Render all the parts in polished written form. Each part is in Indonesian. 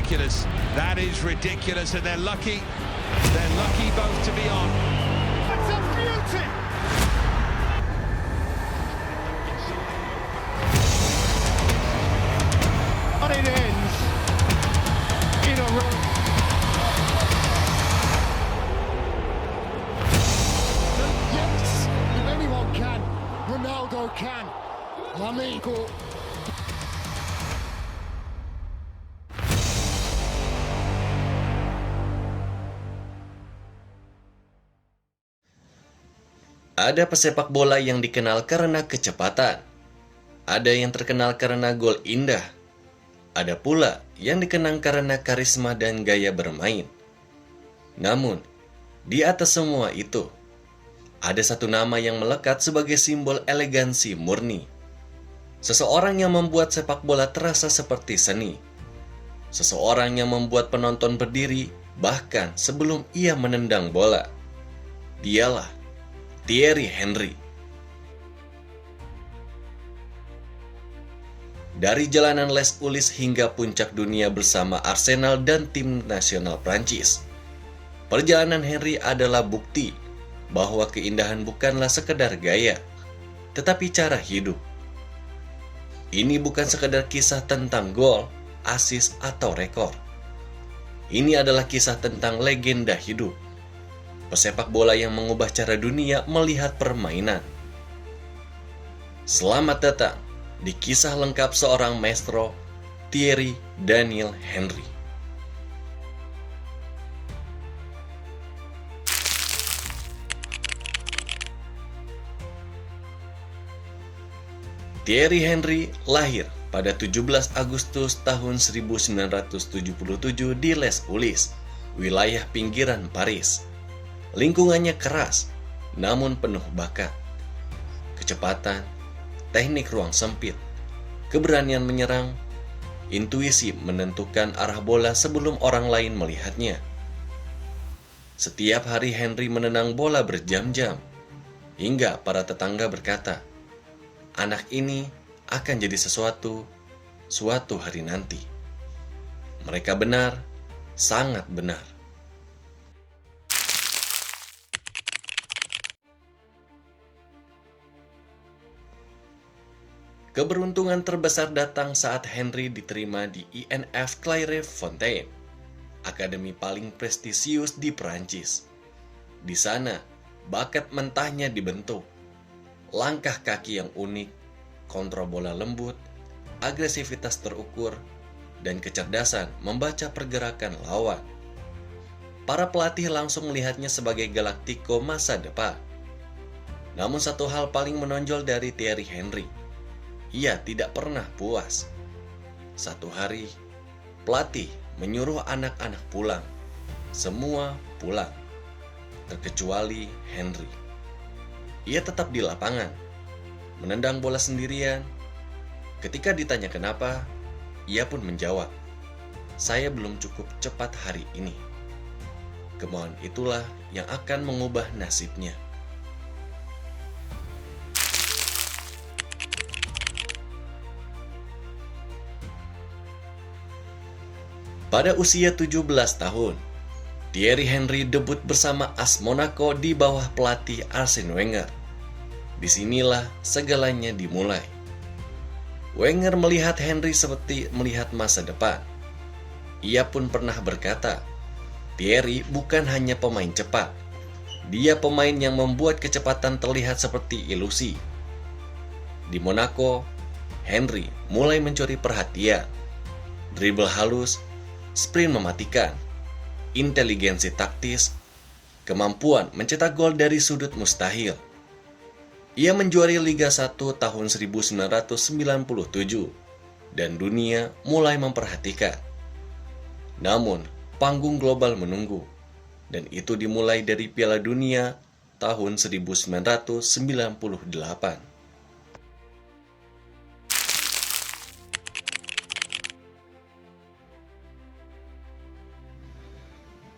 ridiculous. That is ridiculous, and they're lucky. They're lucky both to be on. That's a beauty. But it ends in a row. Yes, if anyone can, Ronaldo can. Amigo. Ada pesepak bola yang dikenal karena kecepatan. Ada yang terkenal karena gol indah. Ada pula yang dikenang karena karisma dan gaya bermain. Namun, di atas semua itu, ada satu nama yang melekat sebagai simbol elegansi murni. Seseorang yang membuat sepak bola terasa seperti seni. Seseorang yang membuat penonton berdiri bahkan sebelum ia menendang bola. Dialah Thierry Henry. Dari jalanan Les Ulis hingga puncak dunia bersama Arsenal dan tim nasional Prancis, perjalanan Henry adalah bukti bahwa keindahan bukanlah sekedar gaya, tetapi cara hidup. Ini bukan sekedar kisah tentang gol, assist, atau rekor. Ini adalah kisah tentang legenda hidup. Pesepak bola yang mengubah cara dunia melihat permainan. Selamat datang di kisah lengkap seorang maestro, Thierry Daniel Henry. Thierry Henry lahir pada 17 Agustus tahun 1977 di Les Ulis, wilayah pinggiran Paris. Lingkungannya keras, namun penuh bakat. Kecepatan, teknik ruang sempit, keberanian menyerang, intuisi menentukan arah bola sebelum orang lain melihatnya. Setiap hari Henry menendang bola berjam-jam, hingga para tetangga berkata, anak ini akan jadi sesuatu suatu hari nanti. Mereka benar, sangat benar. Keberuntungan terbesar datang saat Henry diterima di INF Clairefontaine, akademi paling prestisius di Perancis. Di sana, bakat mentahnya dibentuk. Langkah kaki yang unik, kontrol bola lembut, agresivitas terukur, dan kecerdasan membaca pergerakan lawan. Para pelatih langsung melihatnya sebagai Galactico masa depan. Namun satu hal paling menonjol dari Thierry Henry, ia tidak pernah puas. Satu hari, pelatih menyuruh anak-anak pulang. Semua pulang, terkecuali Henry. Ia tetap di lapangan, menendang bola sendirian. Ketika ditanya kenapa, ia pun menjawab, "Saya belum cukup cepat hari ini." Kemauan itulah yang akan mengubah nasibnya. Pada usia 17 tahun, Thierry Henry debut bersama AS Monaco di bawah pelatih Arsene Wenger. Disinilah segalanya dimulai. Wenger melihat Henry seperti melihat masa depan. Ia pun pernah berkata, Thierry bukan hanya pemain cepat, dia pemain yang membuat kecepatan terlihat seperti ilusi. Di Monaco, Henry mulai mencuri perhatian, dribble halus, sprint mematikan, inteligensi taktis, kemampuan mencetak gol dari sudut mustahil. Ia menjuari Liga 1 tahun 1997 dan dunia mulai memperhatikan. Namun, panggung global menunggu, dan itu dimulai dari Piala Dunia tahun 1998.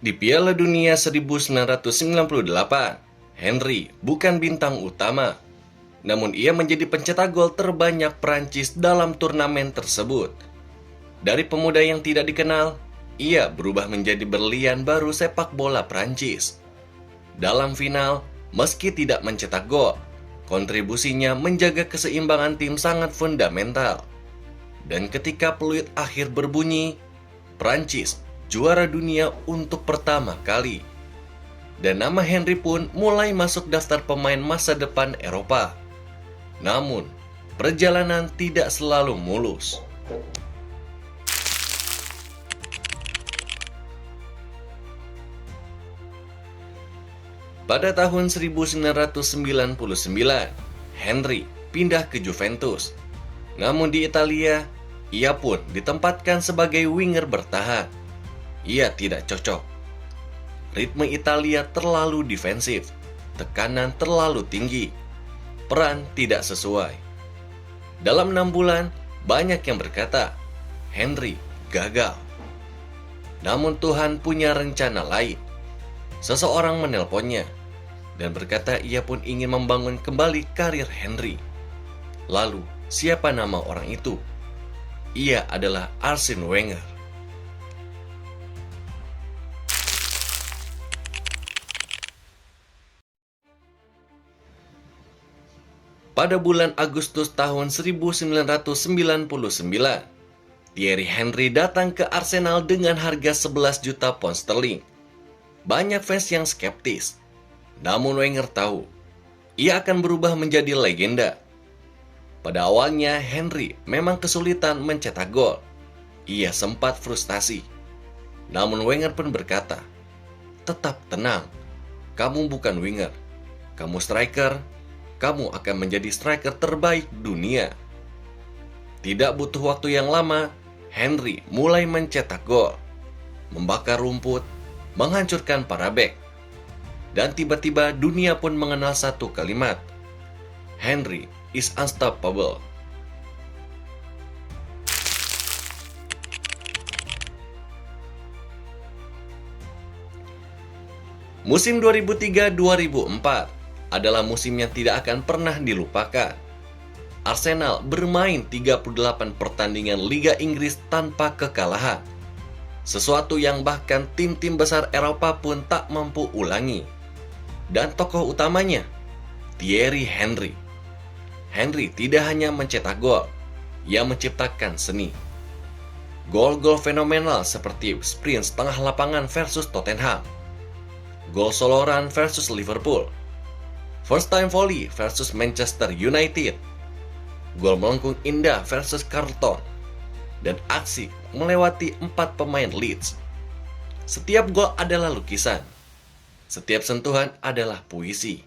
Di Piala Dunia 1998, Henry bukan bintang utama, namun ia menjadi pencetak gol terbanyak Prancis dalam turnamen tersebut. Dari pemuda yang tidak dikenal, ia berubah menjadi berlian baru sepak bola Prancis. Dalam final, meski tidak mencetak gol, kontribusinya menjaga keseimbangan tim sangat fundamental. Dan ketika peluit akhir berbunyi, Prancis juara dunia untuk pertama kali. Dan nama Henry pun mulai masuk daftar pemain masa depan Eropa. Namun, perjalanan tidak selalu mulus. Pada tahun 1999, Henry pindah ke Juventus. Namun di Italia, ia pun ditempatkan sebagai winger bertahan. Ia tidak cocok. Ritme Italia terlalu defensif, tekanan terlalu tinggi, peran tidak sesuai. Dalam 6 bulan, banyak yang berkata, Henry gagal. Namun Tuhan punya rencana lain. Seseorang menelponnya dan berkata ia pun ingin membangun kembali karir Henry. Lalu, siapa nama orang itu? Ia adalah Arsene Wenger. Pada bulan Agustus tahun 1999, Thierry Henry datang ke Arsenal dengan harga 11 juta pound sterling. Banyak fans yang skeptis, namun Wenger tahu ia akan berubah menjadi legenda. Pada awalnya Henry memang kesulitan mencetak gol. Ia sempat frustasi. Namun Wenger pun berkata, "Tetap tenang. Kamu bukan winger. Kamu striker. Kamu akan menjadi striker terbaik dunia." Tidak butuh waktu yang lama, Henry mulai mencetak gol, membakar rumput, menghancurkan para bek. Dan tiba-tiba dunia pun mengenal satu kalimat, Henry is unstoppable. Musim 2003-2004 adalah musim yang tidak akan pernah dilupakan. Arsenal bermain 38 pertandingan Liga Inggris tanpa kekalahan. Sesuatu yang bahkan tim-tim besar Eropa pun tak mampu ulangi. Dan tokoh utamanya, Thierry Henry. Henry tidak hanya mencetak gol, ia menciptakan seni. Gol-gol fenomenal seperti sprint setengah lapangan versus Tottenham, gol solo run versus Liverpool, first time volley versus Manchester United, gol melengkung indah versus Charlton, dan aksi melewati 4 pemain Leeds. Setiap gol adalah lukisan. Setiap sentuhan adalah puisi.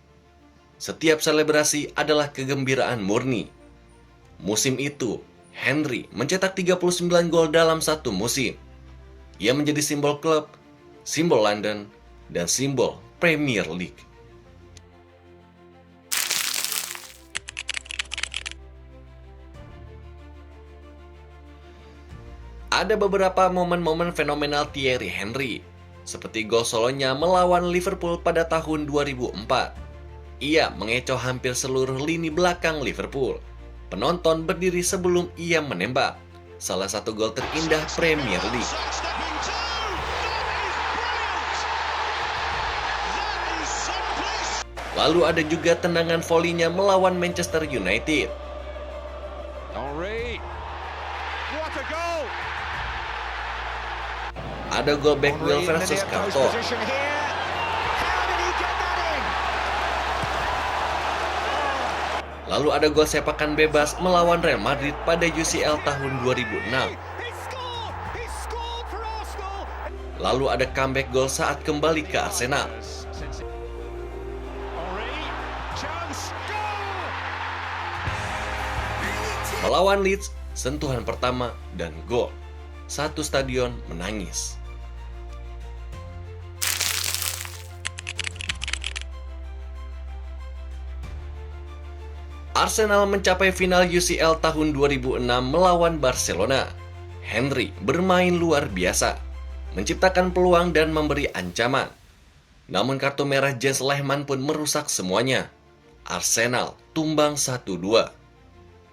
Setiap selebrasi adalah kegembiraan murni. Musim itu, Henry mencetak 39 gol dalam satu musim. Ia menjadi simbol klub, simbol London, dan simbol Premier League. Ada beberapa momen-momen fenomenal Thierry Henry, seperti gol solonya melawan Liverpool pada tahun 2004. Ia mengecoh hampir seluruh lini belakang Liverpool. Penonton berdiri sebelum ia menembak. Salah satu gol terindah Premier League. Lalu ada juga tendangan volley-nya melawan Manchester United. Henry. What a goal! Ada gol back wheel versus Charlton. Lalu ada gol sepakan bebas melawan Real Madrid pada UCL tahun 2006. Lalu ada comeback gol saat kembali ke Arsenal. Melawan Leeds, sentuhan pertama dan gol. Satu stadion menangis. Arsenal mencapai final UCL tahun 2006 melawan Barcelona. Henry bermain luar biasa, menciptakan peluang dan memberi ancaman. Namun kartu merah Jens Lehmann pun merusak semuanya. Arsenal tumbang 1-2.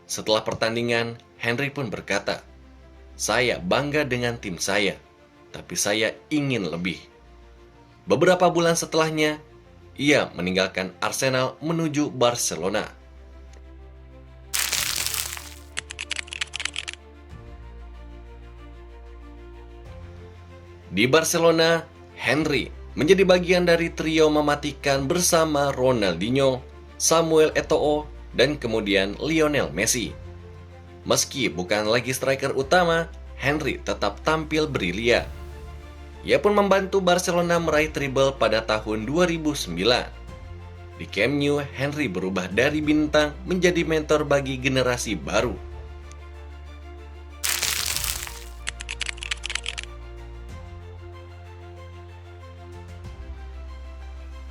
Setelah pertandingan, Henry pun berkata, "Saya bangga dengan tim saya. tapi saya ingin lebih. Beberapa bulan setelahnya, ia meninggalkan Arsenal menuju Barcelona. Di Barcelona, Henry menjadi bagian dari trio mematikan bersama Ronaldinho, Samuel Eto'o, dan kemudian Lionel Messi. Meski bukan lagi striker utama, Henry tetap tampil brilian. Ia pun membantu Barcelona meraih treble pada tahun 2009. Di Camp Nou, Henry berubah dari bintang menjadi mentor bagi generasi baru.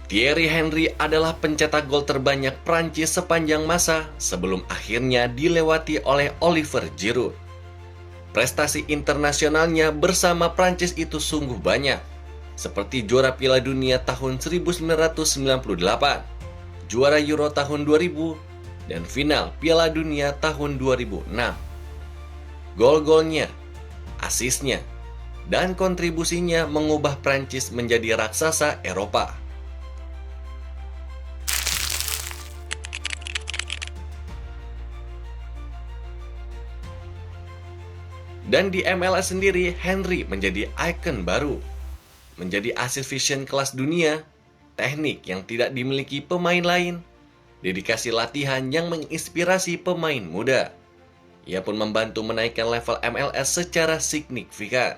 Thierry Henry adalah pencetak gol terbanyak Prancis sepanjang masa sebelum akhirnya dilewati oleh Oliver Giroud. Prestasi internasionalnya bersama Prancis itu sungguh banyak, seperti juara Piala Dunia tahun 1998, juara Euro tahun 2000, dan final Piala Dunia tahun 2006. Gol-golnya, asisnya, dan kontribusinya mengubah Prancis menjadi raksasa Eropa. Dan di MLS sendiri, Henry menjadi ikon baru. Menjadi asis vision kelas dunia, teknik yang tidak dimiliki pemain lain, dedikasi latihan yang menginspirasi pemain muda. Ia pun membantu menaikkan level MLS secara signifikan.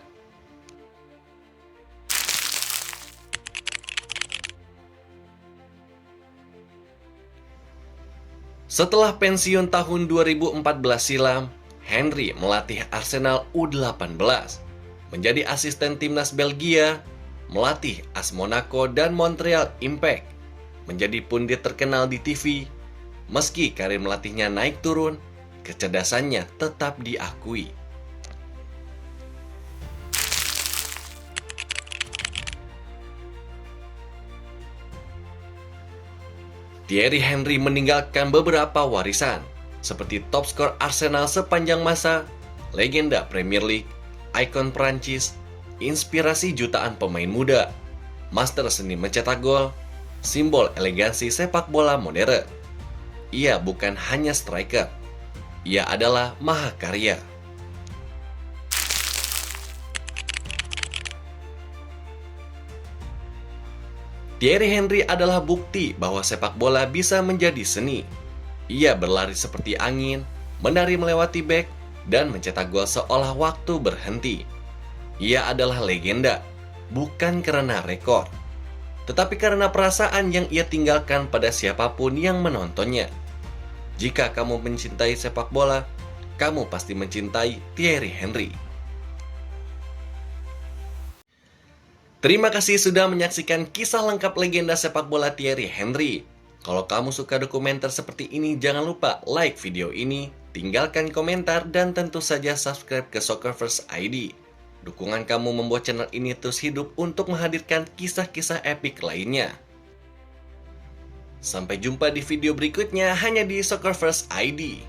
Setelah pensiun tahun 2014 silam, Henry melatih Arsenal U18, menjadi asisten timnas Belgia, melatih AS Monaco dan Montreal Impact, menjadi pundit terkenal di TV. Meski karir melatihnya naik turun, kecerdasannya tetap diakui. Thierry Henry meninggalkan beberapa warisan, seperti top skor Arsenal sepanjang masa, legenda Premier League, ikon Prancis, inspirasi jutaan pemain muda, master seni mencetak gol, simbol elegansi sepak bola modern. Ia bukan hanya striker, ia adalah mahakarya. Thierry Henry adalah bukti bahwa sepak bola bisa menjadi seni. Ia berlari seperti angin, menari melewati bek, dan mencetak gol seolah waktu berhenti. Ia adalah legenda, bukan karena rekor, tetapi karena perasaan yang ia tinggalkan pada siapapun yang menontonnya. Jika kamu mencintai sepak bola, kamu pasti mencintai Thierry Henry. Terima kasih sudah menyaksikan kisah lengkap legenda sepak bola Thierry Henry. Kalau kamu suka dokumenter seperti ini, jangan lupa like video ini, tinggalkan komentar, dan tentu saja subscribe ke Soccerverse ID. Dukungan kamu membuat channel ini terus hidup untuk menghadirkan kisah-kisah epik lainnya. Sampai jumpa di video berikutnya hanya di Soccerverse ID.